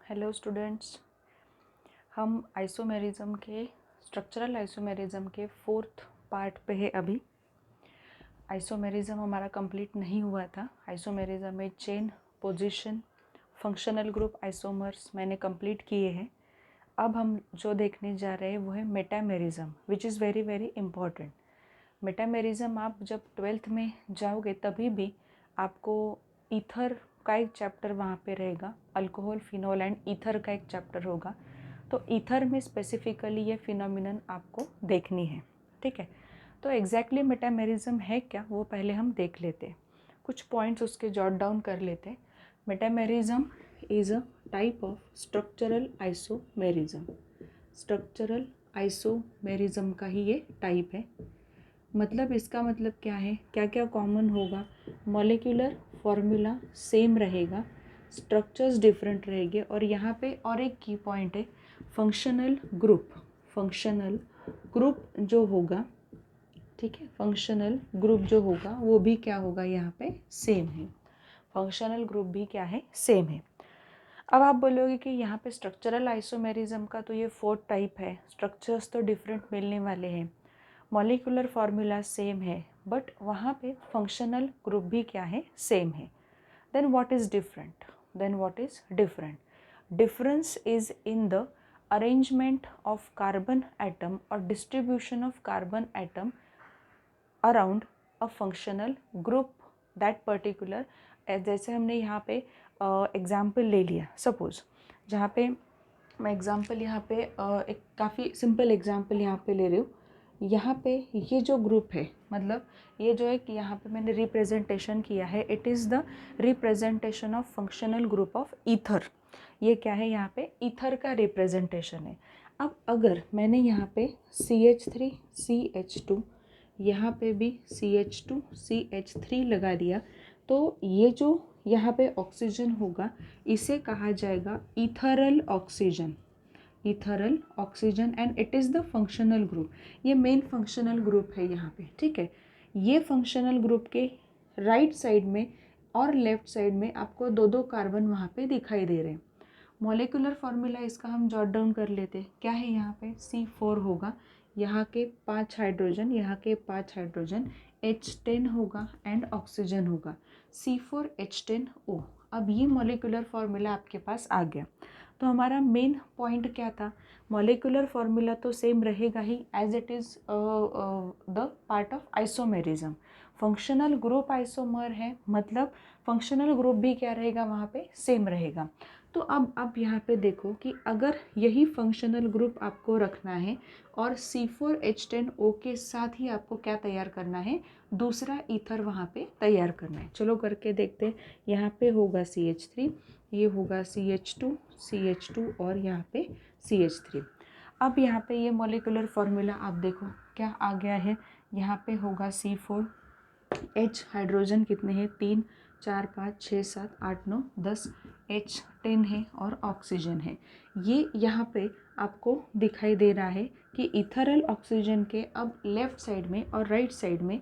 Hello students, हम isomerism के structural isomerism के फोर्थ पार्ट पे है। अभी आइसोमेरिज्म हमारा कंप्लीट नहीं हुआ था। आइसोमेरिज्म में chain, position, functional group, isomers मैंने कंप्लीट किए हैं। अब हम जो देखने जा रहे हैं वो है metamerism, which is very very important. Metamerism आप जब 12th में जाओगे तभी भी आपको ईथर का एक चैप्टर वहाँ पे रहेगा, अल्कोहल, फिनोल एंड ईथर का एक चैप्टर होगा। तो ईथर में स्पेसिफिकली ये फिनोमिनन आपको देखनी है, ठीक है। तो एग्जैक्टली मेटामेरिज्म है क्या वो पहले हम देख लेते हैं, कुछ पॉइंट्स उसके जॉट डाउन कर लेते हैं। Metamerism is a type of structural isomerism. Structural isomerism का ही ये टाइप है। मतलब इसका मतलब क्या है, क्या क्या कॉमन होगा? मॉलिक्यूलर फॉर्मूला सेम रहेगा, स्ट्रक्चर्स डिफरेंट रहेंगे, और यहाँ पे और एक की पॉइंट है, फंक्शनल ग्रुप। फंक्शनल ग्रुप जो होगा, ठीक है, फंक्शनल ग्रुप जो होगा वो भी क्या होगा, यहाँ पे सेम है। फंक्शनल ग्रुप भी क्या है, सेम है। अब आप बोलोगे कि यहाँ पे स्ट्रक्चरल आइसोमेरिज्म का तो ये फोर्थ टाइप है, स्ट्रक्चर्स तो डिफरेंट मिलने वाले हैं, मॉलिक्यूलर फार्मूला सेम है, बट वहाँ पे फंक्शनल ग्रुप भी क्या है, सेम है। Then what is different? Difference is in the arrangement of carbon atom और distribution of carbon atom around a functional group that particular. जैसे हमने यहाँ पे एग्जाम्पल ले लिया, सपोज जहाँ पे मैं एग्जाम्पल यहाँ पे एक काफ़ी सिंपल एग्जाम्पल यहाँ पे ले रही हूँ। यहाँ पे ये जो ग्रुप है, मतलब ये जो एक यहाँ पे मैंने रिप्रेजेंटेशन किया है, it is the representation of functional group of ether. ये क्या है, यहाँ पे ईथर का रिप्रेजेंटेशन है। अब अगर मैंने यहाँ पे CH3 CH2, यहाँ पे भी CH2 CH3 लगा दिया, तो ये जो यहाँ पे ऑक्सीजन होगा इसे कहा जाएगा ethereal oxygen. Ethereal oxygen, and it is the functional group. ये मेन फंक्शनल ग्रुप है यहाँ पे, ठीक है। ये फंक्शनल ग्रुप के राइट साइड में और लेफ्ट साइड में आपको दो दो कार्बन वहाँ पे दिखाई दे रहे हैं। मॉलिक्यूलर फार्मूला इसका हम जॉट डाउन कर लेते हैं। क्या है, यहाँ पे C4 होगा, यहाँ के 5 हाइड्रोजन, यहाँ के 5 हाइड्रोजन, H10 होगा एंड ऑक्सीजन होगा, C4H10O। अब ये मॉलिक्यूलर फार्मूला आपके पास आ गया। तो हमारा मेन पॉइंट क्या था, मॉलिक्यूलर फार्मूला तो सेम रहेगा ही as it is the part of isomerism. Functional group isomer है, मतलब फंक्शनल ग्रुप भी क्या रहेगा, वहाँ पे सेम रहेगा। तो अब यहाँ पे देखो कि अगर यही फंक्शनल ग्रुप आपको रखना है और C4H10O के साथ ही आपको क्या तैयार करना है, दूसरा ईथर वहाँ पे तैयार करना है। चलो करके देखते हैं। यहाँ पे होगा CH3, ये होगा CH2 और यहाँ पे CH3। अब यहाँ पे ये मॉलिक्यूलर फार्मूला आप देखो क्या आ गया है। यहाँ पे होगा C4, H हाइड्रोजन कितने हैं, 3 4 5 6 7 8 9 10, H10 है और ऑक्सीजन है। ये यहाँ पे आपको दिखाई दे रहा है कि इथरल ऑक्सीजन के अब लेफ्ट साइड में और राइट साइड में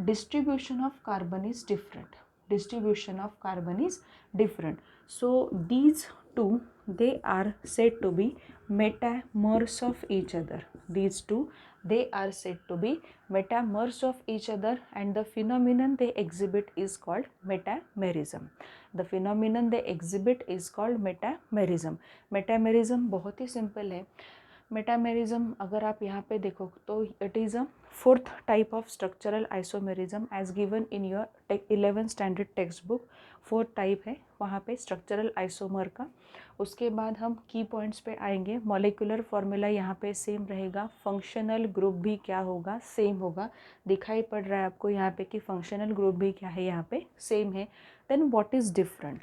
distribution of carbon is different. Distribution of carbon is different. So these two, they are said to be metamers of each other. These two, they are said to be metamers of each other, and the phenomenon they exhibit is called metamerism. The phenomenon they exhibit is called metamerism. Metamerism बहुत ही simple है। Metamerism अगर आप यहाँ पे देखो तो it is a fourth type of structural isomerism as given in your 11th standard text book. Fourth type है वहाँ पे स्ट्रक्चरल आइसोमर का। उसके बाद हम की पॉइंट्स पे आएंगे। मॉलिक्यूलर फार्मूला यहाँ पे सेम रहेगा, फंक्शनल ग्रुप भी क्या होगा, सेम होगा। दिखाई पड़ रहा है आपको यहाँ पे कि फंक्शनल ग्रुप भी क्या है, यहाँ पे सेम है। Then what is different?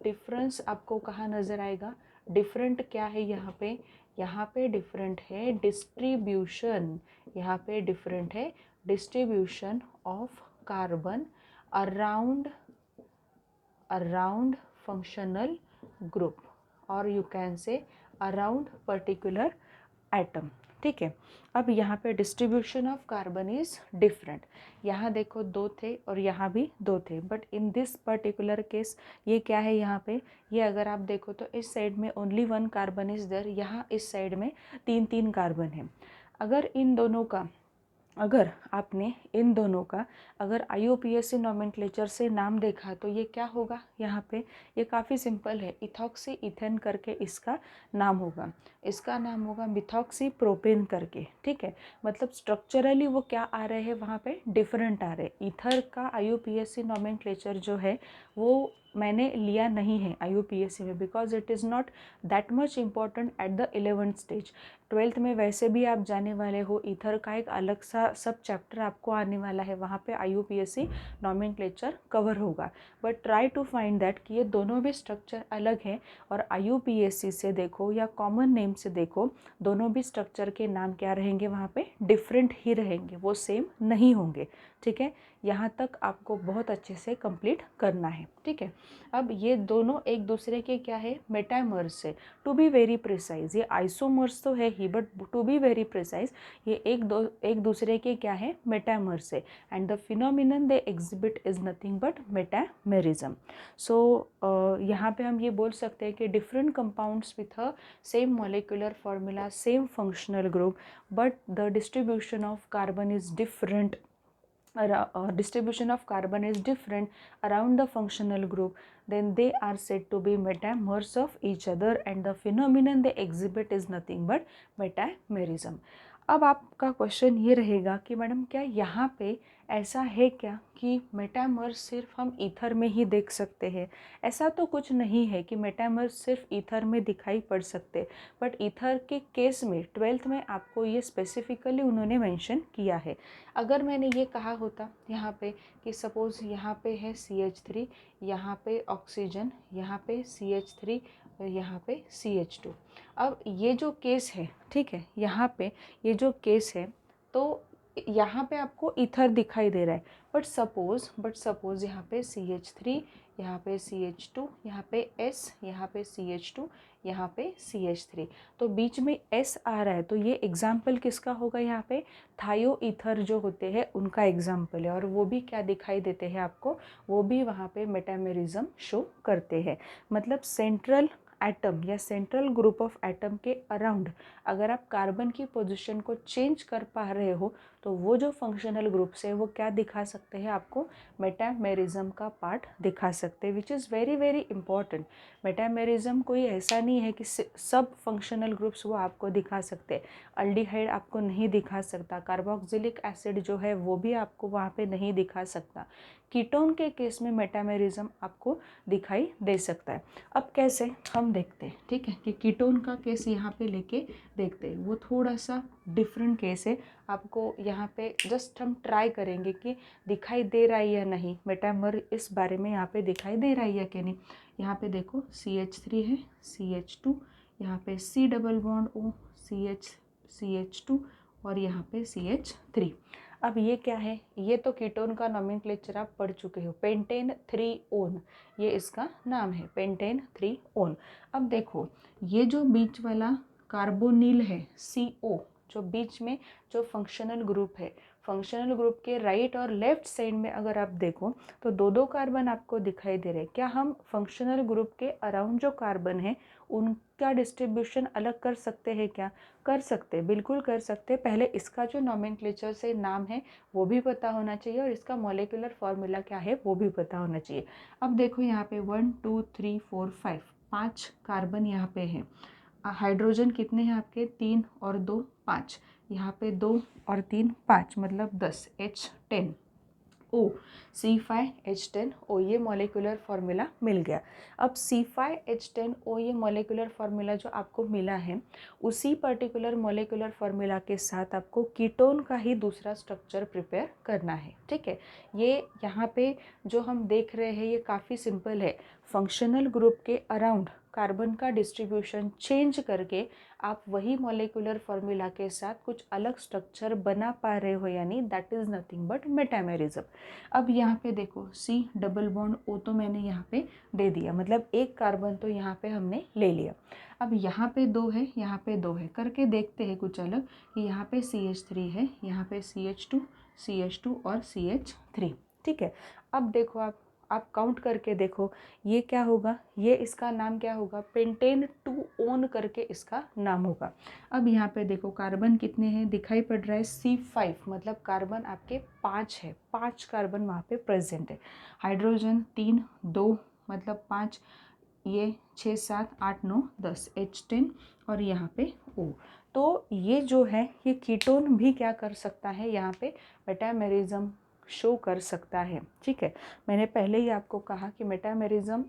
Difference आपको कहाँ नज़र आएगा? डिफरेंट क्या है यहाँ पे डिफरेंट है डिस्ट्रीब्यूशन। यहाँ पे डिफरेंट है distribution of carbon around functional group, और you can say around particular atom. ठीक है। अब यहाँ पे distribution of carbon is different, यहाँ देखो 2 थे और यहाँ भी 2 थे, but in this particular case ये क्या है यहाँ पे, ये अगर आप देखो तो इस साइड में ओनली 1 कार्बन इज देयर, यहाँ इस साइड में 3 कार्बन है। अगर आपने इन दोनों का अगर IUPAC नोमेनक्लेचर से नाम देखा तो ये क्या होगा, यहाँ पे ये काफ़ी सिंपल है, इथॉक्सी इथेन करके इसका नाम होगा, इसका नाम होगा मिथॉक्सी प्रोपेन करके, ठीक है। मतलब स्ट्रक्चरली वो क्या आ रहे हैं वहाँ पे डिफरेंट आ रहे हैं। ईथर का IUPAC नोमेनक्लेचर जो है वो मैंने लिया नहीं है IUPAC में, because it is not that much important at the 11th stage. 12th में वैसे भी आप जाने वाले हो, ईथर का एक अलग सा सब चैप्टर आपको आने वाला है, वहाँ पे IUPAC नोमेनक्लेचर कवर होगा। But try to find that कि ये दोनों भी स्ट्रक्चर अलग हैं, और IUPAC से देखो या कॉमन नेम से देखो, दोनों भी स्ट्रक्चर के नाम क्या रहेंगे वहाँ पे डिफरेंट ही रहेंगे, वो सेम नहीं होंगे, ठीक है। यहाँ तक आपको बहुत अच्छे से कंप्लीट करना है, ठीक है। अब ये दोनों एक दूसरे के क्या है, मेटामर्स है। टू बी वेरी प्रिसाइज, ये आइसोमर्स तो है ही, but to be very precise ये एक दूसरे के क्या है, मेटामर्स है। And the phenomenon they exhibit is nothing but metamerism. So यहाँ पे हम ये बोल सकते हैं कि different compounds with a same molecular formula, same functional group, but the distribution of carbon is different, distribution of carbon is different around the functional group, then they are said to be metamers of each other, and the phenomenon they exhibit is nothing but metamerism. अब आपका question ये रहेगा कि madam क्या यहाँ पे ऐसा है क्या कि मेटामर्स सिर्फ हम ईथर में ही देख सकते हैं? ऐसा तो कुछ नहीं है कि मेटामर्स सिर्फ ईथर में दिखाई पड़ सकते, बट ईथर के केस में 12th में आपको ये स्पेसिफिकली उन्होंने मेंशन किया है। अगर मैंने ये कहा होता यहाँ पे कि सपोज़ यहाँ पे है CH3, यहाँ पे ऑक्सीजन, यहाँ पे CH3 और यहाँ पे CH2। अब ये जो केस है, ठीक है, यहाँ पे ये जो केस है, तो यहाँ पे आपको ईथर दिखाई दे रहा है, बट सपोज़ यहाँ पे CH3, यहाँ पे CH2, यहाँ पे S, यहाँ पे CH2, यहाँ पे CH3, तो बीच में S आ रहा है, तो ये एग्जाम्पल किसका होगा, यहाँ पे थायो ईथर जो होते हैं उनका एग्जाम्पल है, और वो भी क्या दिखाई देते हैं आपको, वो भी वहाँ पे मेटामेरिज्म शो करते हैं। मतलब सेंट्रल एटम या सेंट्रल ग्रुप ऑफ एटम के अराउंड अगर आप कार्बन की पोजीशन को चेंज कर पा रहे हो, तो वो जो फंक्शनल ग्रुप्स है वो क्या दिखा सकते हैं आपको, मेटामेरिज्म का पार्ट दिखा सकते हैं, which is very very important. Metamerism कोई ऐसा नहीं है कि सब फंक्शनल ग्रुप्स वो आपको दिखा सकते हैं। अल्डिहाइड आपको नहीं दिखा सकता, कार्बोक्सिलिक एसिड जो है वो भी आपको वहाँ पे नहीं दिखा सकता। कीटोन के केस में मेटामेरिज्म आपको दिखाई दे सकता है। अब कैसे हम देखते हैं, ठीक है, कि कीटोन का केस यहाँ पे लेके देखते हैं, वो थोड़ा सा डिफरेंट केस है। आपको यहाँ पे जस्ट हम ट्राई करेंगे कि दिखाई दे रहा है या नहीं, मेटामर इस बारे में यहाँ पे दिखाई दे रहा है या कि नहीं। यहाँ पे देखो CH3 है, CH2, यहाँ पे C double bond O, CH2 और यहाँ पे CH3। अब ये क्या है, ये तो कीटोन का नोमेनक्लेचर आप पढ़ चुके हो, पेंटेन 3 ओन, ये इसका नाम है, पेंटेन 3 ओन। अब देखो ये जो बीच वाला कार्बोनिल है CO, जो बीच में जो फंक्शनल ग्रुप है, फंक्शनल ग्रुप के राइट और लेफ्ट साइड में अगर आप देखो तो दो कार्बन आपको दिखाई दे रहे हैं। क्या हम फंक्शनल ग्रुप के अराउंड जो कार्बन है उनका डिस्ट्रीब्यूशन अलग कर सकते हैं क्या? कर सकते, बिल्कुल कर सकते। पहले इसका जो नोमेनक्लेचर से नाम है वो भी पता होना चाहिए, और इसका मॉलिक्यूलर फॉर्मूला क्या है वो भी पता होना चाहिए। अब देखो यहाँ पे 1 2 3 4 5 5 कार्बन यहाँ पे है। हाइड्रोजन कितने हैं आपके, 3 और 2 5, यहाँ पे 2 और 3 5, मतलब 10, H10 O, C5H10O, ये मॉलिक्यूलर फार्मूला मिल गया। अब C5H10O ये मॉलिक्यूलर फार्मूला जो आपको मिला है, उसी पर्टिकुलर मॉलिक्यूलर फार्मूला के साथ आपको कीटोन का ही दूसरा स्ट्रक्चर प्रिपेयर करना है, ठीक है। ये यहाँ पे जो हम देख रहे हैं ये काफ़ी सिंपल है। फंक्शनल ग्रुप के अराउंड कार्बन का डिस्ट्रीब्यूशन चेंज करके आप वही मॉलिक्यूलर फॉर्मूला के साथ कुछ अलग स्ट्रक्चर बना पा रहे हो, यानी that is nothing but metamerism. अब यहाँ पे देखो C डबल बॉन्ड O तो मैंने यहाँ पे दे दिया, मतलब एक कार्बन तो यहाँ पे हमने ले लिया। अब यहाँ पे 2 है, यहाँ पे 2 है, करके देखते हैं कुछ अलग कि यहाँ पे CH3 है, यहाँ पे CH2 और CH3। ठीक है, अब देखो आप काउंट करके देखो ये क्या होगा, ये इसका नाम क्या होगा, पेंटेन 2 ओन करके इसका नाम होगा। अब यहाँ पे देखो कार्बन कितने हैं, दिखाई पड़ रहा है C5, मतलब कार्बन आपके 5 है, 5 कार्बन वहाँ पे प्रेजेंट है। हाइड्रोजन 3, 2 मतलब 5, ये 6, 7, 8, 9, 10 H10 और यहाँ पे O। तो ये जो है ये कीटोन भी क्या कर सकता है, यहाँ पे मेटामेरिज्म शो कर सकता है। ठीक है, मैंने पहले ही आपको कहा कि मेटामेरिज्म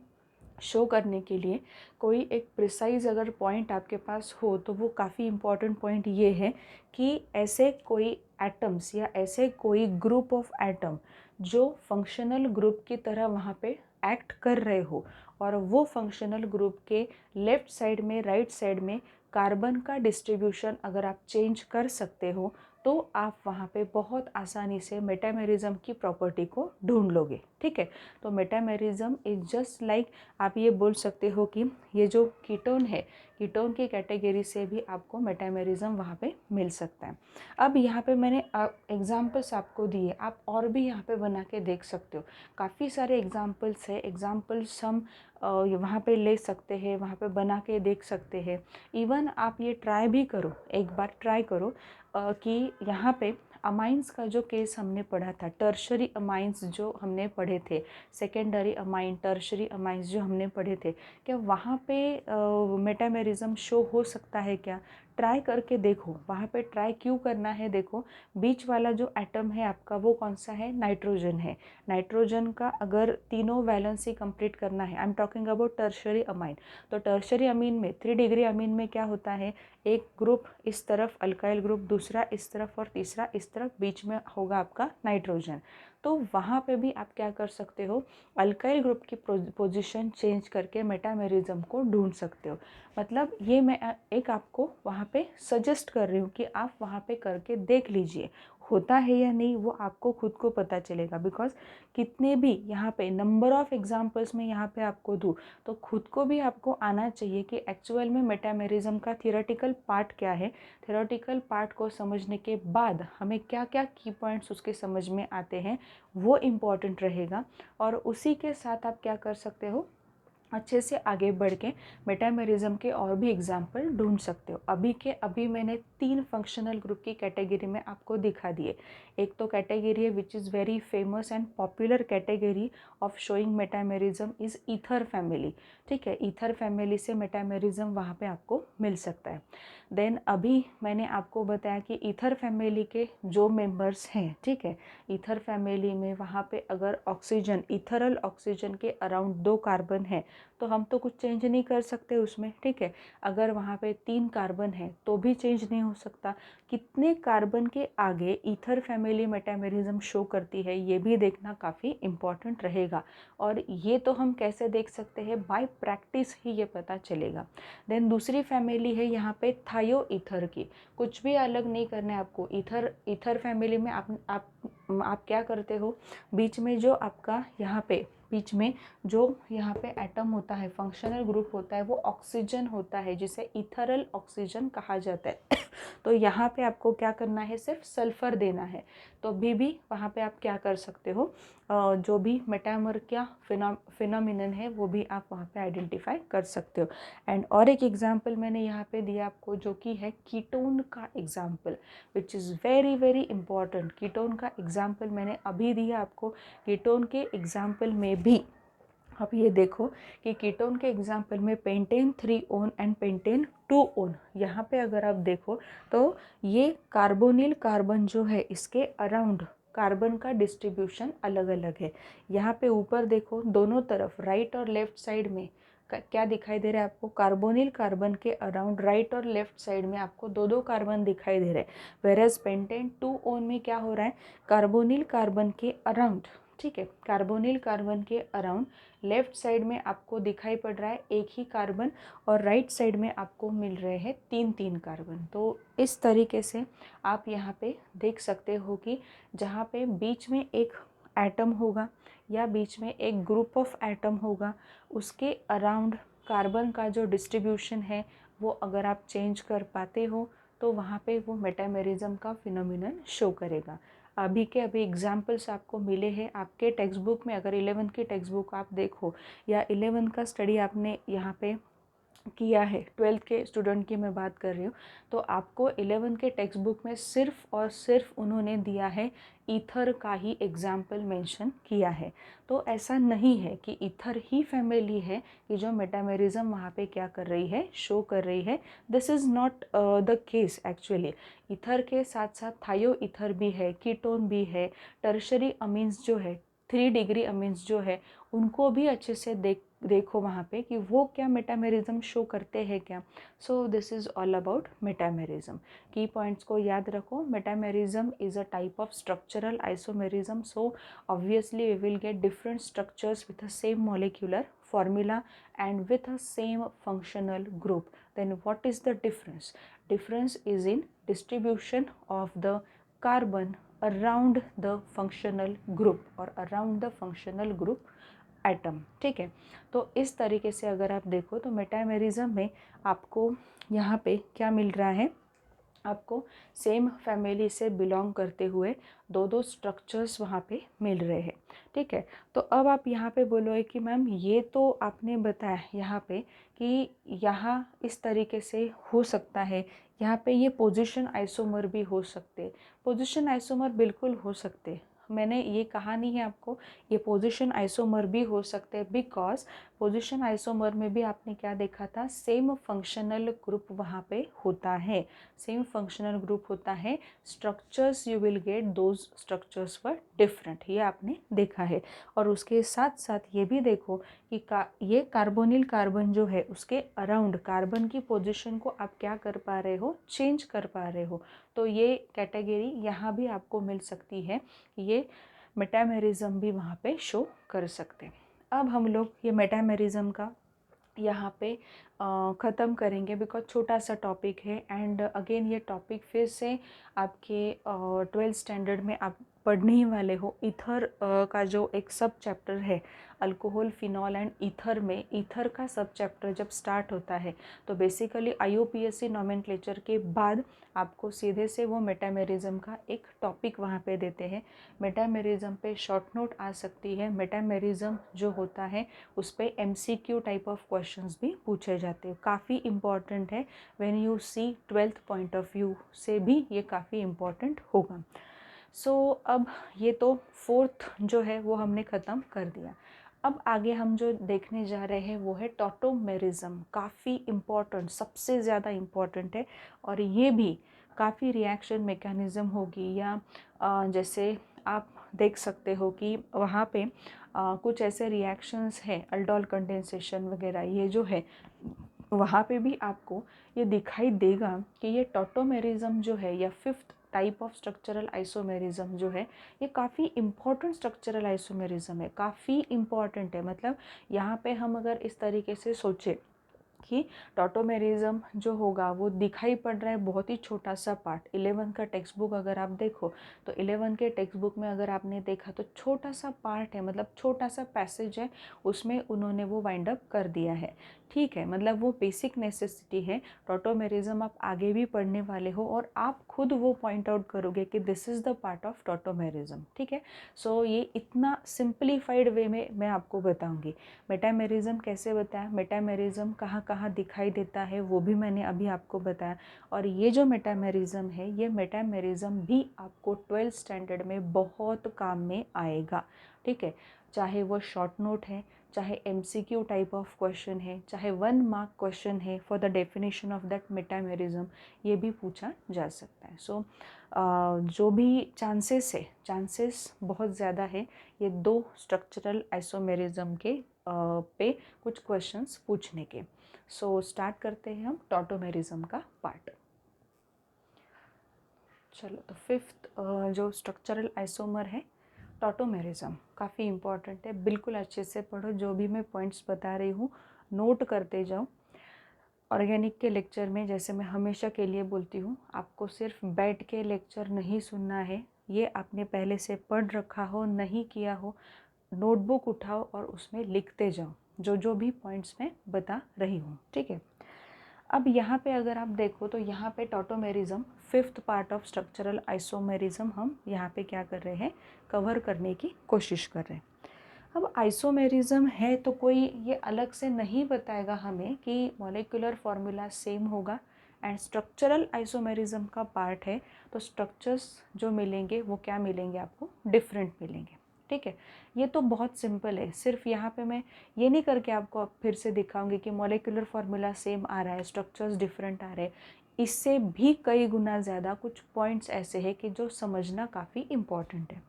शो करने के लिए कोई एक प्रिसाइज अगर पॉइंट आपके पास हो तो वो काफ़ी इम्पॉर्टेंट पॉइंट ये है कि ऐसे कोई एटम्स या ऐसे कोई ग्रुप ऑफ एटम जो फंक्शनल ग्रुप की तरह वहाँ पे एक्ट कर रहे हो और वो फंक्शनल ग्रुप के लेफ्ट साइड में, राइट साइड में कार्बन का डिस्ट्रीब्यूशन अगर आप चेंज कर सकते हो तो आप वहाँ पे बहुत आसानी से मेटामेरिज्म की प्रॉपर्टी को ढूंढ लोगे। ठीक है, तो मेटामेरिज्म इज जस्ट लाइक, आप ये बोल सकते हो कि ये जो कीटोन है, कीटोन की कैटेगरी से भी आपको मेटामेरिज्म वहाँ पे मिल सकता है। अब यहाँ पे मैंने एग्जाम्पल्स आपको दिए, आप और भी यहाँ पे बना के देख सकते हो। काफ़ी सारे एग्जाम्पल्स है, एग्जाम्पल्स हम वहाँ पे ले सकते हैं, वहाँ पे बना के देख सकते हैं। इवन आप ये ट्राई भी करो, एक बार ट्राई करो कि यहाँ पे अमाइंस का जो केस हमने पढ़ा था, टर्शरी अमाइंस जो हमने पढ़े थे, सेकेंडरी अमाइन, टर्शरी अमाइंस जो हमने पढ़े थे, क्या वहाँ पे मेटामेरिज्म शो हो सकता है क्या? ट्राई करके देखो, वहाँ पे ट्राई क्यों करना है, देखो बीच वाला जो एटम है आपका वो कौन सा है, नाइट्रोजन है। नाइट्रोजन का अगर तीनों वैलेंसी कंप्लीट करना है, I am talking about tertiary amine, तो टर्शरी अमीन में 3 डिग्री अमीन में क्या होता है, एक ग्रुप इस तरफ अल्काइल ग्रुप, दूसरा इस तरफ और तीसरा इस तरफ, बीच में होगा आपका नाइट्रोजन। तो वहाँ पे भी आप क्या कर सकते हो, अल्काइल ग्रुप की पोजीशन चेंज करके मेटामेरिज्म को ढूंढ सकते हो। मतलब ये मैं एक आपको वहाँ पे सजेस्ट कर रही हूँ कि आप वहाँ पे करके देख लीजिए, होता है या नहीं वो आपको खुद को पता चलेगा। बिकॉज कितने भी यहाँ पे नंबर ऑफ एग्जाम्पल्स में यहाँ पे आपको दूँ तो खुद को भी आपको आना चाहिए कि एक्चुअल में मेटामेरिज्म का थियोरेटिकल पार्ट क्या है। थियोरेटिकल पार्ट को समझने के बाद हमें क्या क्या की पॉइंट्स उसके समझ में आते हैं वो इम्पॉर्टेंट रहेगा। और उसी के साथ आप क्या कर सकते हो, अच्छे से आगे बढ़ के मेटामेरिज्म के और भी एग्जाम्पल ढूंढ सकते हो। अभी के अभी मैंने 3 फंक्शनल ग्रुप की कैटेगरी में आपको दिखा दिए। एक तो कैटेगरी है which is very famous and popular category of showing metamerism is ether family. ठीक है, ईथर फैमिली से मेटामेरिज्म वहाँ पे आपको मिल सकता है। देन अभी मैंने आपको बताया कि ईथर फैमिली के जो मेंबर्स हैं, ठीक है, ईथर फैमिली में वहाँ पे अगर ऑक्सीजन, ईथरल ऑक्सीजन के अराउंड 2 कार्बन है तो हम तो कुछ चेंज नहीं कर सकते उसमें। ठीक है, अगर वहाँ पे 3 कार्बन है तो भी चेंज नहीं हो सकता। कितने कार्बन के आगे ईथर फैमिली मेटामेरिज्म शो करती है ये भी देखना काफ़ी इम्पॉर्टेंट रहेगा। और ये तो हम कैसे देख सकते हैं, बाय प्रैक्टिस ही ये पता चलेगा। देन दूसरी फैमिली है यहाँ पे थायो ईथर की, कुछ भी अलग नहीं करना है आपको। ईथर फैमिली में आप क्या करते हो, बीच में जो आपका यहाँ पे बीच में जो यहाँ पे एटम होता है, फंक्शनल ग्रुप होता है, वो ऑक्सीजन होता है जिसे ईथरल ऑक्सीजन कहा जाता है। तो यहाँ पे आपको क्या करना है, सिर्फ सल्फर देना है। तो अभी भी वहाँ पे आप क्या कर सकते हो, जो भी मेटामर क्या फिनोमिनन है वो भी आप वहाँ पे आइडेंटिफाई कर सकते हो। एंड और एक एग्जाम्पल मैंने यहाँ पे दिया आपको जो कि है कीटोन का example, which is very very important. Ketone का एग्जाम्पल मैंने अभी दिया आपको। कीटोन के एग्जाम्पल में भी अब ये देखो कि कीटोन के एग्जाम्पल में pentane 3 own and pentane 2 own, यहाँ पे अगर आप देखो तो ये कार्बोनिल कार्बन जो है इसके अराउंड कार्बन का डिस्ट्रीब्यूशन अलग अलग है। यहाँ पे ऊपर देखो दोनों तरफ राइट और लेफ्ट साइड में क्या दिखाई दे रहा है आपको, कार्बोनिल कार्बन के अराउंड राइट और लेफ्ट साइड में आपको 2 कार्बन दिखाई दे रहे हैं। वेरएज पेंटेन 2 ओन में क्या हो रहा है, कार्बोनिल कार्बन के अराउंड, ठीक है, कार्बोनिल कार्बन के अराउंड लेफ्ट साइड में आपको दिखाई पड़ रहा है एक ही कार्बन और राइट साइड में आपको मिल रहे हैं 3 कार्बन। तो इस तरीके से आप यहाँ पे देख सकते हो कि जहाँ पे बीच में एक एटम होगा या बीच में एक ग्रुप ऑफ एटम होगा, उसके अराउंड कार्बन का जो डिस्ट्रीब्यूशन है वो अगर आप चेंज कर पाते हो तो वहाँ पे वो मेटामेरिज्म का फिनोमिनन शो करेगा। अभी के अभी एग्जाम्पल्स आपको मिले हैं आपके टेक्स्ट बुक में। अगर 11th की टेक्स्ट बुक आप देखो या 11th का स्टडी आपने यहाँ पे किया है, 12th के स्टूडेंट की मैं बात कर रही हूँ, तो आपको 11th के टेक्स्ट बुक में सिर्फ और सिर्फ उन्होंने दिया है ईथर का ही एग्जाम्पल मेंशन किया है। तो ऐसा नहीं है कि ईथर ही फैमिली है कि जो मेटामेरिज्म वहाँ पे क्या कर रही है, शो कर रही है। This is not the case actually. Ether के साथ साथ थायो ईथर भी है, कीटोन भी है, टर्शरी अमीन्स जो है, 3 डिग्री अमीन्स जो है, उनको भी अच्छे से देखो वहाँ पे कि वो क्या मेटामेरिज्म शो करते हैं क्या। So this is all about metamerism. Key points को याद रखो। Metamerism is a type of structural isomerism, so obviously we will get different structures with a same molecular formula and with a same functional group. Then what is the difference? Difference is in distribution of the carbon around the functional group or around the functional group atom. ठीक है, तो इस तरीके से अगर आप देखो तो मेटामेरिज्म में आपको यहाँ पे क्या मिल रहा है, आपको सेम फैमिली से बिलोंग करते हुए दो स्ट्रक्चर्स वहाँ पे मिल रहे हैं। ठीक है, तो अब आप यहाँ पे बोलोगे कि मैम ये तो आपने बताया यहाँ पे कि यहाँ इस तरीके से हो सकता है, यहाँ पे ये पोजीशन आइसोमर भी हो सकते। पोजीशन आइसोमर बिल्कुल हो सकते, मैंने ये कहा नहीं है आपको, ये पोजीशन आइसोमर भी हो सकते हैं बिकॉज पोजीशन आइसोमर में भी आपने क्या देखा था, सेम फंक्शनल ग्रुप वहाँ पे होता है, सेम फंक्शनल ग्रुप होता है। Structures you will get those structures were different, ये आपने देखा है। और उसके साथ साथ ये भी देखो कि ये कार्बोनिल कार्बन जो है उसके अराउंड कार्बन की पोजीशन को आप क्या कर पा रहे हो, चेंज कर पा रहे हो। तो ये कैटेगरी यहाँ भी आपको मिल सकती है, ये मेटामेरिज्म भी वहाँ पे शो कर सकते हैं। अब हम लोग ये मेटामेरिज्म का यहाँ पे ख़त्म करेंगे बिकॉज छोटा सा टॉपिक है एंड अगेन ये टॉपिक फिर से आपके 12th स्टैंडर्ड में आप पढ़ने ही वाले हो। ईथर का जो एक सब चैप्टर है अल्कोहल, फिनॉल एंड ईथर में, ईथर का सब चैप्टर जब स्टार्ट होता है तो बेसिकली IUPAC नॉमेनक्लेचर के बाद आपको सीधे से वो मेटामेरिज्म का एक टॉपिक वहाँ पे देते हैं। मेटामेरिज्म पे शॉर्ट नोट आ सकती है। मेटामेरिज्म जो होता है उस पर MCQ टाइप ऑफ क्वेश्चंस भी पूछे जाते हैं, काफ़ी इम्पॉर्टेंट है। When you see 12th point of view से भी ये काफ़ी इम्पॉर्टेंट होगा। सो अब ये तो 4th जो है वो हमने ख़त्म कर दिया। अब आगे हम जो देखने जा रहे हैं वो है टॉटोमेरिज्म, काफ़ी इम्पॉर्टेंट, सबसे ज़्यादा इम्पॉर्टेंट है। और ये भी काफ़ी रिएक्शन मैकेनिज़्म होगी या जैसे आप देख सकते हो कि वहाँ पे कुछ ऐसे रिएक्शंस हैं, अल्डोल कंडेंसेशन वगैरह, ये जो है वहाँ पे भी आपको ये दिखाई देगा कि ये टॉटोमेरिज्म जो है या 5th type of structural isomerism जो है ये काफ़ी इम्पॉर्टेंट स्ट्रक्चरल आइसोमेरिज्म है, काफ़ी इम्पॉर्टेंट है। मतलब यहाँ पे हम अगर इस तरीके से सोचें कि टॉटोमेरिज्म जो होगा वो दिखाई पड़ रहा है बहुत ही छोटा सा पार्ट। 11th का टेक्स्ट बुक अगर आप देखो तो 11th के टेक्स्ट बुक में अगर आपने देखा तो छोटा सा पार्ट है, मतलब छोटा सा पैसेज है, उसमें उन्होंने वो वाइंड अप कर दिया है। ठीक है, मतलब वो बेसिक नेसेसिटी है। टॉटोमेरिज्म आप आगे भी पढ़ने वाले हो और आप खुद वो पॉइंट आउट करोगे कि this is the part of tautomerism. ठीक है, सो ये इतना सिंप्लीफाइड वे में मैं आपको बताऊंगी। मेटामेरिज्म कैसे बताया, मेटामेरिज्म कहाँ कहाँ दिखाई देता है वो भी मैंने अभी आपको बताया। और ये जो मेटामेरिज्म है, ये मेटामेरिज्म भी आपको 12th स्टैंडर्ड में बहुत काम में आएगा। ठीक है, चाहे वो शॉर्ट नोट है, चाहे MCQ टाइप ऑफ क्वेश्चन है, चाहे 1 मार्क क्वेश्चन है for the definition of that metamerism, ये भी पूछा जा सकता है। सो जो भी चांसेस है, चांसेस बहुत ज़्यादा है ये 2 स्ट्रक्चरल आइसोमेरिज्म के पे कुछ क्वेश्चंस पूछने के। सो स्टार्ट करते हैं हम टॉटोमेरिज्म का पार्ट। चलो, तो 5th जो स्ट्रक्चरल आइसोमर है टॉटोमेरिज्म काफ़ी इम्पॉर्टेंट है, बिल्कुल अच्छे से पढ़ो, जो भी मैं पॉइंट्स बता रही हूँ नोट करते जाओ। ऑर्गेनिक के लेक्चर में जैसे मैं हमेशा के लिए बोलती हूँ, आपको सिर्फ बैठ के लेक्चर नहीं सुनना है, ये आपने पहले से पढ़ रखा हो नहीं किया हो, नोटबुक उठाओ और उसमें लिखते जाओ जो जो भी पॉइंट्स मैं बता रही हूँ, ठीक है। अब यहाँ पे अगर आप देखो तो यहाँ पे tautomerism 5th part of structural isomerism हम यहाँ पे क्या कर रहे हैं, कवर करने की कोशिश कर रहे हैं। अब आइसोमेरिज्म है तो कोई ये अलग से नहीं बताएगा हमें कि मॉलिक्यूलर फॉर्मूला सेम होगा, एंड स्ट्रक्चरल आइसोमेरिज्म का पार्ट है तो स्ट्रक्चर्स जो मिलेंगे वो क्या मिलेंगे, आपको डिफरेंट मिलेंगे, ठीक है। ये तो बहुत सिंपल है, सिर्फ यहाँ पे मैं ये नहीं करके आपको फिर से दिखाऊंगी कि मॉलिक्यूलर फॉर्मूला सेम आ रहा है, स्ट्रक्चर्स डिफरेंट आ रहे हैं। इससे भी कई गुना ज़्यादा कुछ पॉइंट्स ऐसे हैं कि जो समझना काफ़ी इम्पॉर्टेंट है।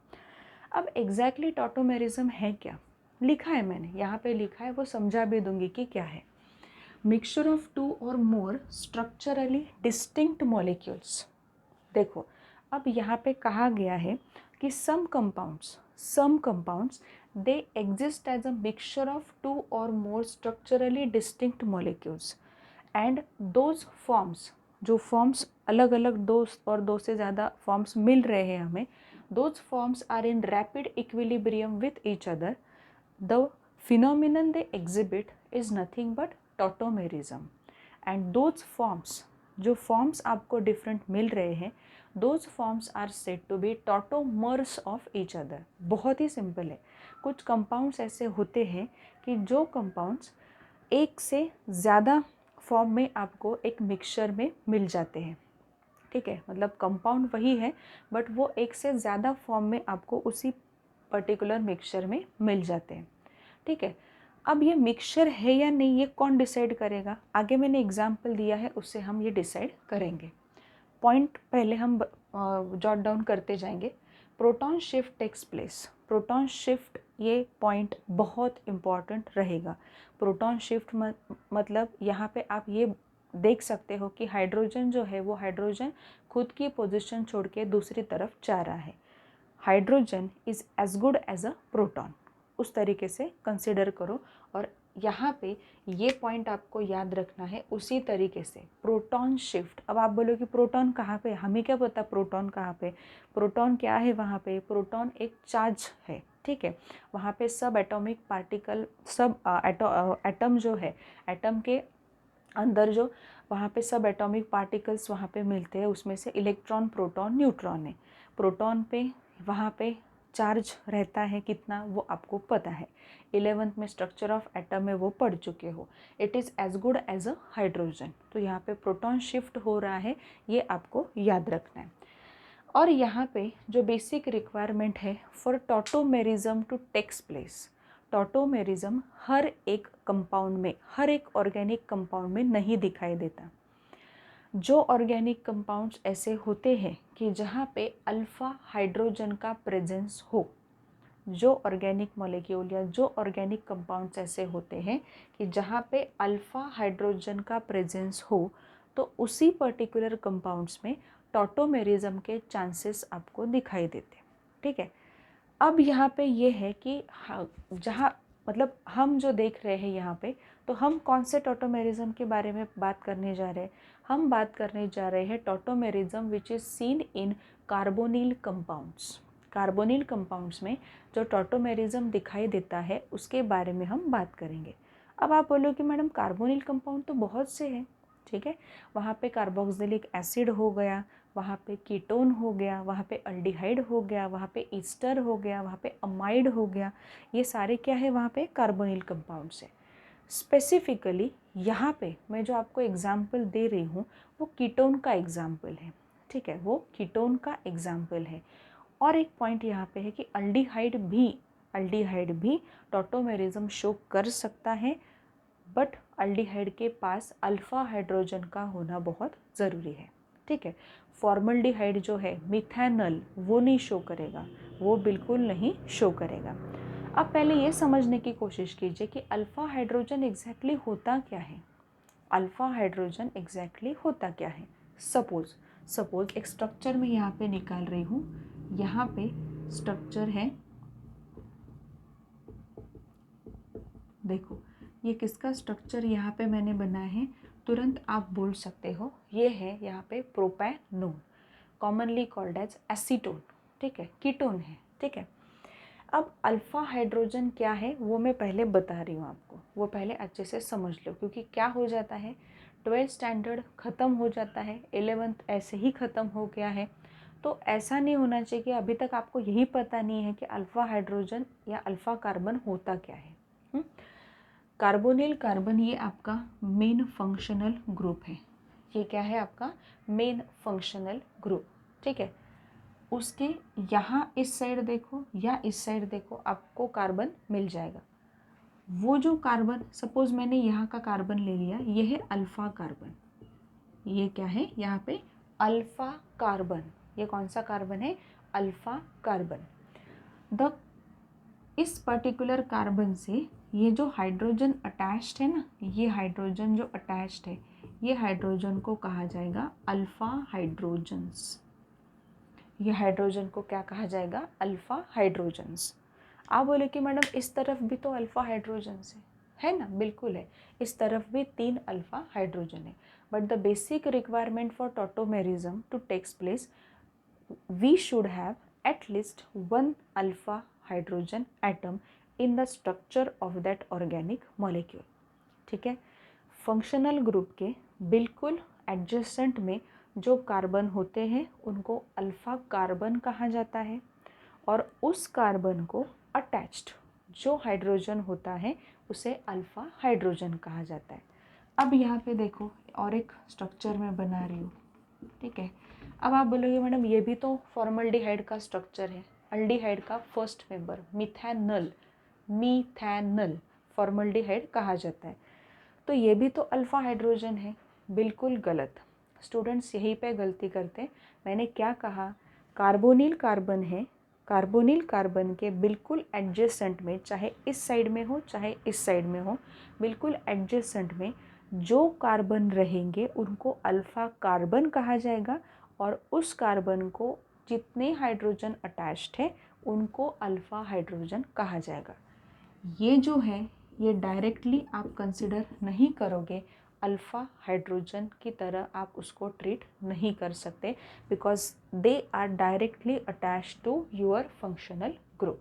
अब एग्जैक्टली टॉटोमेरिज्म है क्या, लिखा है मैंने यहाँ पे, लिखा है वो समझा भी दूंगी कि क्या है। मिक्सचर ऑफ 2 और मोर स्ट्रक्चरली डिस्टिंक्ट मॉलिक्यूल्स। देखो अब यहाँ पे कहा गया है कि some compounds they exist as a mixture of 2 और more structurally distinct molecules, and those forms, जो फॉर्म्स अलग अलग दो और दो से ज़्यादा फॉर्म्स मिल रहे हैं हमें, those forms are in rapid equilibrium with each other, the phenomenon they exhibit is nothing but tautomerism, and those forms, जो फॉर्म्स आपको डिफरेंट मिल रहे हैं, those forms are said to be tautomers of each other. बहुत ही simple है, कुछ compounds ऐसे होते हैं कि जो कंपाउंड्स एक से ज़्यादा फॉर्म में आपको एक मिक्सचर में मिल जाते हैं, ठीक है, मतलब कंपाउंड वही है बट वो एक से ज़्यादा फॉर्म में आपको उसी पर्टिकुलर मिक्सचर में मिल जाते हैं, ठीक है। अब ये मिक्सचर है या नहीं ये कौन डिसाइड करेगा, आगे मैंने एग्जाम्पल दिया है उससे हम ये डिसाइड करेंगे। पॉइंट पहले हम जॉट डाउन करते जाएंगे। Proton shift takes place, proton shift, ये पॉइंट बहुत इम्पॉर्टेंट रहेगा। प्रोटॉन शिफ्ट मतलब यहाँ पे आप ये देख सकते हो कि हाइड्रोजन जो है वो हाइड्रोजन खुद की पोजीशन छोड़ के दूसरी तरफ जा रहा है। Hydrogen is as good as a proton, उस तरीके से कंसिडर करो। और यहाँ पे ये पॉइंट आपको याद रखना है उसी तरीके से। प्रोटॉन शिफ्ट, अब आप बोलो कि प्रोटॉन कहाँ पे, हमें क्या पता प्रोटॉन कहाँ पे, प्रोटॉन क्या है वहाँ पे, प्रोटॉन एक चार्ज है, ठीक है। वहाँ पे सब एटॉमिक पार्टिकल, सब एटम जो है, एटम के अंदर जो वहाँ पे सब एटॉमिक पार्टिकल्स वहाँ पे मिलते हैं, उसमें से इलेक्ट्रॉन, प्रोटॉन, न्यूट्रॉन है। प्रोटॉन पे वहाँ पे चार्ज रहता है कितना वो आपको पता है, 11th में स्ट्रक्चर ऑफ एटम में वो पढ़ चुके हो। It is as good as a hydrogen, तो यहाँ पे प्रोटॉन शिफ्ट हो रहा है, ये आपको याद रखना है। और यहाँ पे जो बेसिक रिक्वायरमेंट है for tautomerism to takes place, tautomerism हर एक कंपाउंड में, हर एक ऑर्गेनिक कंपाउंड में नहीं दिखाई देता। जो ऑर्गेनिक कंपाउंड्स ऐसे होते हैं कि जहाँ पे अल्फ़ा हाइड्रोजन का प्रेजेंस हो, जो ऑर्गेनिक मॉलिक्यूल या जो ऑर्गेनिक कंपाउंड्स ऐसे होते हैं कि जहाँ पे अल्फ़ा हाइड्रोजन का प्रेजेंस हो, तो उसी पर्टिकुलर कंपाउंड्स में टॉटोमेरिज्म के चांसेस आपको दिखाई देते, ठीक है। अब यहाँ पे ये है कि जहाँ मतलब हम जो देख रहे हैं यहाँ पे, तो हम कौन से टॉटोमेरिज्म के बारे में बात करने जा रहे हैं, हम बात करने जा रहे हैं tautomerism which is seen in carbonyl compounds. Carbonyl compounds में जो टॉटोमेरिज्म दिखाई देता है उसके बारे में हम बात करेंगे। अब आप बोलो कि मैडम कार्बोनिल कंपाउंड तो बहुत से हैं, ठीक है, वहाँ पे कार्बोक्सिलिक एसिड हो गया, वहाँ पे कीटोन हो गया, वहाँ पे अल्डिहाइड हो गया, वहाँ पे ईस्टर हो गया, वहाँ पे अमाइड हो गया, ये सारे क्या है वहाँ पे कार्बोनिल कंपाउंड्स है। स्पेसिफिकली यहाँ पे मैं जो आपको एग्जाम्पल दे रही हूँ वो कीटोन का एग्जाम्पल है, ठीक है, वो कीटोन का एग्जाम्पल है। और एक पॉइंट यहाँ पे है कि अल्डिहाइड भी टॉटोमेरिज्म शो कर सकता है, बट अल्डिहाइड के पास अल्फ़ा हाइड्रोजन का होना बहुत ज़रूरी है, ठीक है। फॉर्मल्डिहाइड जो है, मिथेनॉल, वो नहीं शो करेगा, वो बिल्कुल नहीं शो करेगा। अब पहले ये समझने की कोशिश कीजिए कि अल्फ़ा हाइड्रोजन एग्जैक्टली होता क्या है। अल्फ़ा हाइड्रोजन एग्जैक्टली होता क्या है। सपोज एक स्ट्रक्चर में यहाँ पे निकाल रही हूँ, यहाँ पे स्ट्रक्चर है देखो ये किसका स्ट्रक्चर यहाँ पे मैंने बनाया है, तुरंत आप बोल सकते हो ये है यहाँ पे प्रोपैनोन, कॉमनली कॉल्ड एज एसीटोन, ठीक है, कीटोन है, ठीक है। अब अल्फ़ा हाइड्रोजन क्या है वो मैं पहले बता रही हूँ आपको, वो पहले अच्छे से समझ लो, क्योंकि क्या हो जाता है 12th स्टैंडर्ड ख़त्म हो जाता है, 11th ऐसे ही ख़त्म हो गया है, तो ऐसा नहीं होना चाहिए कि अभी तक आपको यही पता नहीं है कि अल्फ़ा हाइड्रोजन या अल्फ़ा कार्बन होता क्या है। कार्बोनिल कार्बन ये आपका मेन फंक्शनल ग्रुप है, ये क्या है आपका मेन फंक्शनल ग्रुप, ठीक है। उसके यहाँ इस साइड देखो या इस साइड देखो आपको कार्बन मिल जाएगा। वो जो कार्बन, सपोज मैंने यहाँ का कार्बन ले लिया, ये है अल्फ़ा कार्बन, ये क्या है यहाँ पे अल्फ़ा कार्बन, ये कौन सा कार्बन है, अल्फ़ा कार्बन। द इस पर्टिकुलर कार्बन से ये जो हाइड्रोजन अटैच्ड है ना, ये हाइड्रोजन जो अटैच्ड है, ये हाइड्रोजन को कहा जाएगा अल्फ़ा हाइड्रोजन्स, ये हाइड्रोजन को क्या कहा जाएगा, अल्फ़ा हाइड्रोजन्स। आप बोले कि मैडम इस तरफ भी तो अल्फ़ा हाइड्रोजन्स है ना, बिल्कुल है, इस तरफ भी 3 अल्फ़ा हाइड्रोजन है, but the basic requirement for tautomerism to takes place we should have at least one alpha hydrogen atom in the structure of that organic molecule, ठीक है। फंक्शनल ग्रुप के बिल्कुल एडजेसेंट में जो कार्बन होते हैं उनको अल्फ़ा कार्बन कहा जाता है, और उस कार्बन को अटैच्ड जो हाइड्रोजन होता है उसे अल्फ़ा हाइड्रोजन कहा जाता है। अब यहाँ पे देखो और एक स्ट्रक्चर मैं बना रही हूँ, ठीक है। अब आप बोलोगे मैडम ये भी तो फॉर्मल्डिहाइड का स्ट्रक्चर है, अल्डिहाइड का first member methanal, methanal formaldehyde कहा जाता है, तो ये भी तो अल्फ़ा हाइड्रोजन है, बिल्कुल गलत। स्टूडेंट्स यहीं पे गलती करते हैं। मैंने क्या कहा, कार्बोनिल कार्बन है, कार्बोनिल कार्बन के बिल्कुल एडजेसेंट में, चाहे इस साइड में हो चाहे इस साइड में हो, बिल्कुल एडजेसेंट में जो कार्बन रहेंगे उनको अल्फ़ा कार्बन कहा जाएगा, और उस कार्बन को जितने हाइड्रोजन अटैच्ड है उनको अल्फ़ा हाइड्रोजन कहा जाएगा। ये जो है ये डायरेक्टली आप कंसिडर नहीं करोगे, अल्फ़ा हाइड्रोजन की तरह आप उसको ट्रीट नहीं कर सकते, because they are directly attached to your functional group.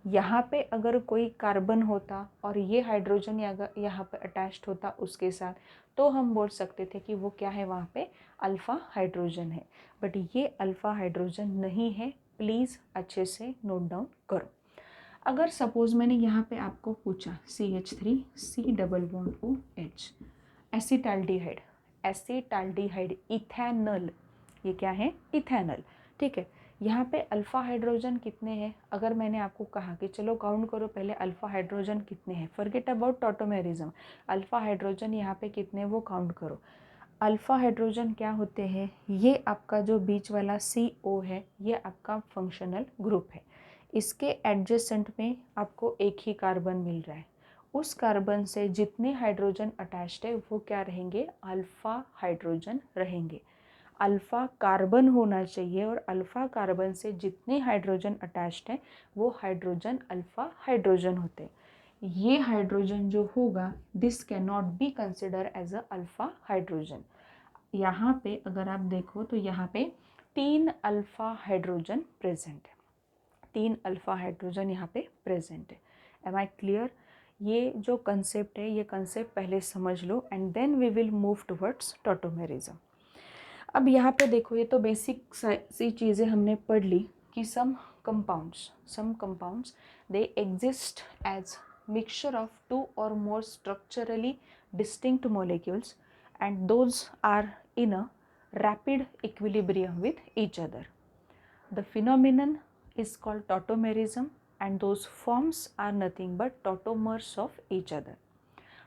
यहाँ पे अगर कोई कार्बन होता और ये हाइड्रोजन यहाँ पे अटैच्ड होता उसके साथ, तो हम बोल सकते थे कि वो क्या है, वहाँ पे अल्फ़ा हाइड्रोजन है, बट ये अल्फ़ा हाइड्रोजन नहीं है, प्लीज़ अच्छे से नोट डाउन करो। अगर सपोज़ मैंने यहाँ पे आपको पूछा CH3 C++OH acetaldehyde, acetaldehyde ethanal, ये क्या है, इथेनल, ठीक है। यहाँ पे अल्फ़ा हाइड्रोजन कितने हैं, अगर मैंने आपको कहा कि चलो काउंट करो पहले अल्फ़ा हाइड्रोजन कितने हैं, forget about tautomerism, alpha hydrogen यहाँ पे कितने वो काउंट करो। अल्फ़ा हाइड्रोजन क्या होते हैं, ये आपका जो बीच वाला CO है ये आपका फंक्शनल ग्रुप है, इसके एडजेसेंट में आपको एक ही कार्बन मिल रहा है, उस कार्बन से जितने हाइड्रोजन अटैच्ड है वो क्या रहेंगे, अल्फ़ा हाइड्रोजन रहेंगे। अल्फ़ा कार्बन होना चाहिए और अल्फ़ा कार्बन से जितने हाइड्रोजन अटैच्ड हैं वो हाइड्रोजन अल्फ़ा हाइड्रोजन होते हैं। ये हाइड्रोजन जो होगा this can not be consider as a alpha hydrogen. यहाँ पे अगर आप देखो तो यहाँ पे 3 अल्फ़ा हाइड्रोजन प्रेजेंट है, 3 अल्फ़ा हाइड्रोजन यहाँ पे प्रेजेंट है। Am I clear? ये जो कंसेप्ट है ये कंसेप्ट पहले समझ लो and then we will move towards tautomerism. अब यहाँ पे देखो ये तो बेसिक सी चीज़ें हमने पढ़ ली कि some compounds they exist as mixture of 2 or more structurally distinct molecules and those are in a rapid equilibrium with each other. The phenomenon is called tautomerism and those forms are nothing but tautomers of each other.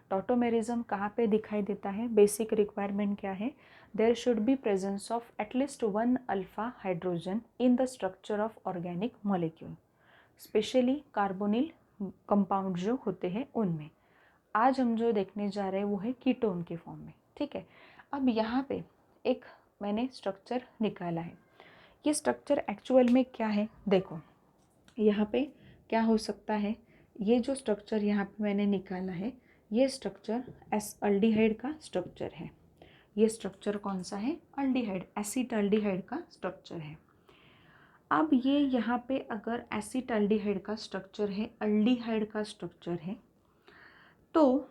Tautomerism कहाँ पे दिखाई देता है, basic requirement क्या है, there should be presence of at least 1 alpha hydrogen in the structure of organic molecule, specially carbonyl compound जो होते हैं उनमें। आज हम जो देखने जा रहे हैं वो है कीटोन के फॉर्म में, ठीक है। अब यहाँ पे एक मैंने स्ट्रक्चर निकाला है, ये स्ट्रक्चर एक्चुअल में क्या है, देखो यहाँ पे क्या हो सकता है, ये जो स्ट्रक्चर यहाँ पे मैंने निकाला है, ये स्ट्रक्चर एल्डिहाइड का स्ट्रक्चर है। ये स्ट्रक्चर कौन सा है? अल्डिहाइड, एसिटाल्डिहाइड का स्ट्रक्चर है। अब ये यहाँ पे अगर एसिटाल्डिहाइड का स्ट्रक्चर है, अल्डिहाइड का स्ट्रक्चर है, तो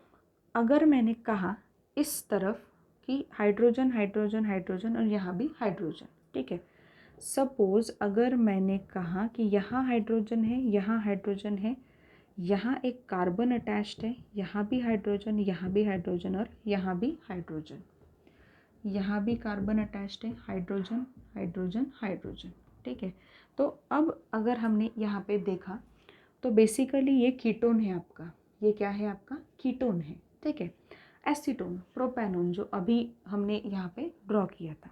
अगर मैंने कहा इस तरफ कि हाइड्रोजन हाइड्रोजन हाइड्रोजन और यहाँ भी हाइड्रोजन, ठीक है। सपोज अगर मैंने कहा कि यहाँ हाइड्रोजन है, यहाँ हाइड्रोजन है, यहाँ एक कार्बन अटैच्ड है, यहाँ भी हाइड्रोजन, यहाँ भी हाइड्रोजन और यहाँ भी हाइड्रोजन, यहाँ भी कार्बन अटैच्ड है, हाइड्रोजन हाइड्रोजन हाइड्रोजन, ठीक है। तो अब अगर हमने यहाँ पे देखा तो बेसिकली ये कीटोन है आपका, ये क्या है आपका? कीटोन है, ठीक है। एसीटोन, प्रोपेनोन जो अभी हमने यहाँ पे ड्रॉ किया था,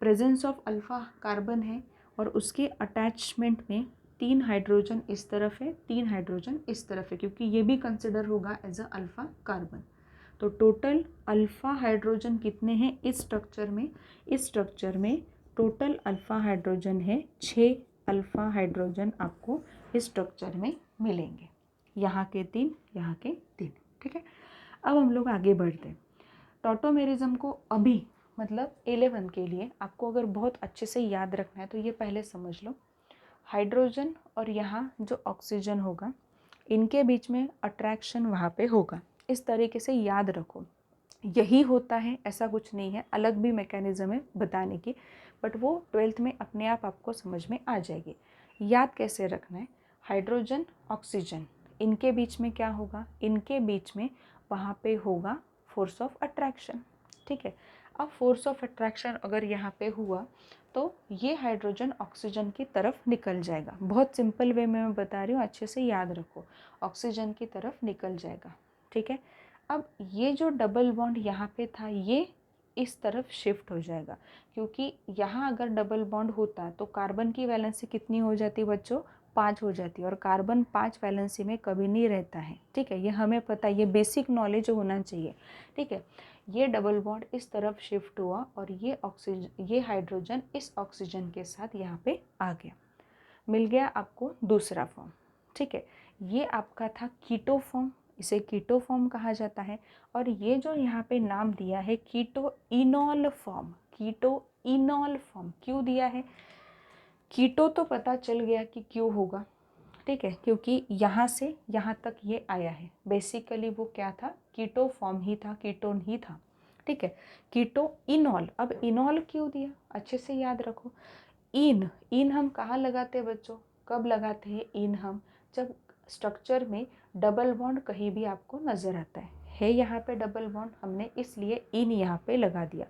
प्रेजेंस ऑफ अल्फा कार्बन है और उसके अटैचमेंट में 3 हाइड्रोजन इस तरफ है, 3 हाइड्रोजन इस तरफ है, क्योंकि ये भी कंसिडर होगा एज अ अल्फा कार्बन। तो टोटल अल्फा हाइड्रोजन कितने हैं इस स्ट्रक्चर में? इस स्ट्रक्चर में टोटल अल्फा हाइड्रोजन है 6 अल्फा हाइड्रोजन आपको इस स्ट्रक्चर में मिलेंगे। यहाँ के 3, यहाँ के 3, ठीक है। अब हम लोग आगे बढ़ते हैं। टॉटोमेरिज्म को अभी मतलब 11 के लिए आपको अगर बहुत अच्छे से याद रखना है तो ये पहले समझ लो, हाइड्रोजन और यहाँ जो ऑक्सीजन होगा इनके बीच में अट्रैक्शन वहाँ पे होगा, इस तरीके से याद रखो। यही होता है, ऐसा कुछ नहीं है, अलग भी मैकेनिज्म है बताने की, बट वो 12th में अपने आप आपको समझ में आ जाएगी। याद कैसे रखना है? हाइड्रोजन ऑक्सीजन इनके बीच में क्या होगा? इनके बीच में वहाँ पे होगा फोर्स ऑफ अट्रैक्शन, ठीक है। अब फोर्स ऑफ अट्रैक्शन अगर यहाँ पे हुआ तो ये हाइड्रोजन ऑक्सीजन की तरफ निकल जाएगा। बहुत सिंपल वे में मैं बता रही हूँ, अच्छे से याद रखो, ऑक्सीजन की तरफ निकल जाएगा, ठीक है। अब ये जो डबल बॉन्ड यहाँ पे था ये इस तरफ शिफ्ट हो जाएगा, क्योंकि यहाँ अगर डबल बॉन्ड होता तो कार्बन की वैलेंसी कितनी हो जाती बच्चों? 5 हो जाती, और कार्बन 5 वैलेंसी में कभी नहीं रहता है, ठीक है। ये हमें पता है, ये बेसिक नॉलेज होना चाहिए, ठीक है। ये डबल बॉन्ड इस तरफ शिफ्ट हुआ और ये हाइड्रोजन इस ऑक्सीजन के साथ यहाँ पे आ गया, मिल गया आपको दूसरा फॉर्म, ठीक है। ये आपका था कीटो फॉर्म, इसे कीटो फॉर्म कहा जाता है। और ये जो यहाँ पे नाम दिया है कीटो इनॉल फॉर्म, कीटो इनॉल फॉर्म क्यों दिया है? कीटो तो पता चल गया कि क्यों होगा, ठीक है, क्योंकि यहाँ से यहाँ तक ये आया है, बेसिकली वो क्या था? कीटो फॉर्म ही था, कीटोन ही था, ठीक है। कीटो इनॉल, अब इनॉल क्यों दिया? अच्छे से याद रखो। इन हम कहाँ लगाते हैं बच्चों? कब लगाते हैं इन हम? जब स्ट्रक्चर में डबल बॉन्ड कहीं भी आपको नज़र आता है यहाँ पे डबल बॉन्ड, हमने इसलिए इन यहाँ पे लगा दिया।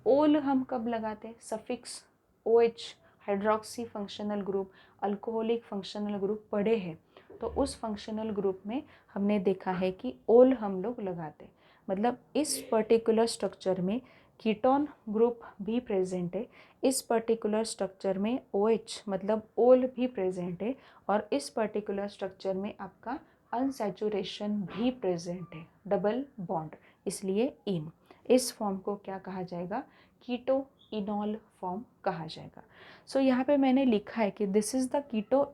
ओल हम कब लगाते हैं? Suffix OH, hydroxy functional group, alcoholic functional group पढ़े हैं, तो उस फंक्शनल ग्रुप में हमने देखा है कि ओल हम लोग लगाते हैं। मतलब इस पर्टिकुलर स्ट्रक्चर में कीटोन ग्रुप भी प्रेजेंट है, इस पर्टिकुलर स्ट्रक्चर में OH मतलब ओल भी प्रेजेंट है, और इस पर्टिकुलर स्ट्रक्चर में आपका अनसैचुरेशन भी प्रेजेंट है, डबल बॉन्ड, इसलिए इन। इस फॉर्म को क्या कहा जाएगा? कीटो इनॉल फॉर्म कहा जाएगा। सो यहाँ पे मैंने लिखा है कि दिस इज़ द कीटो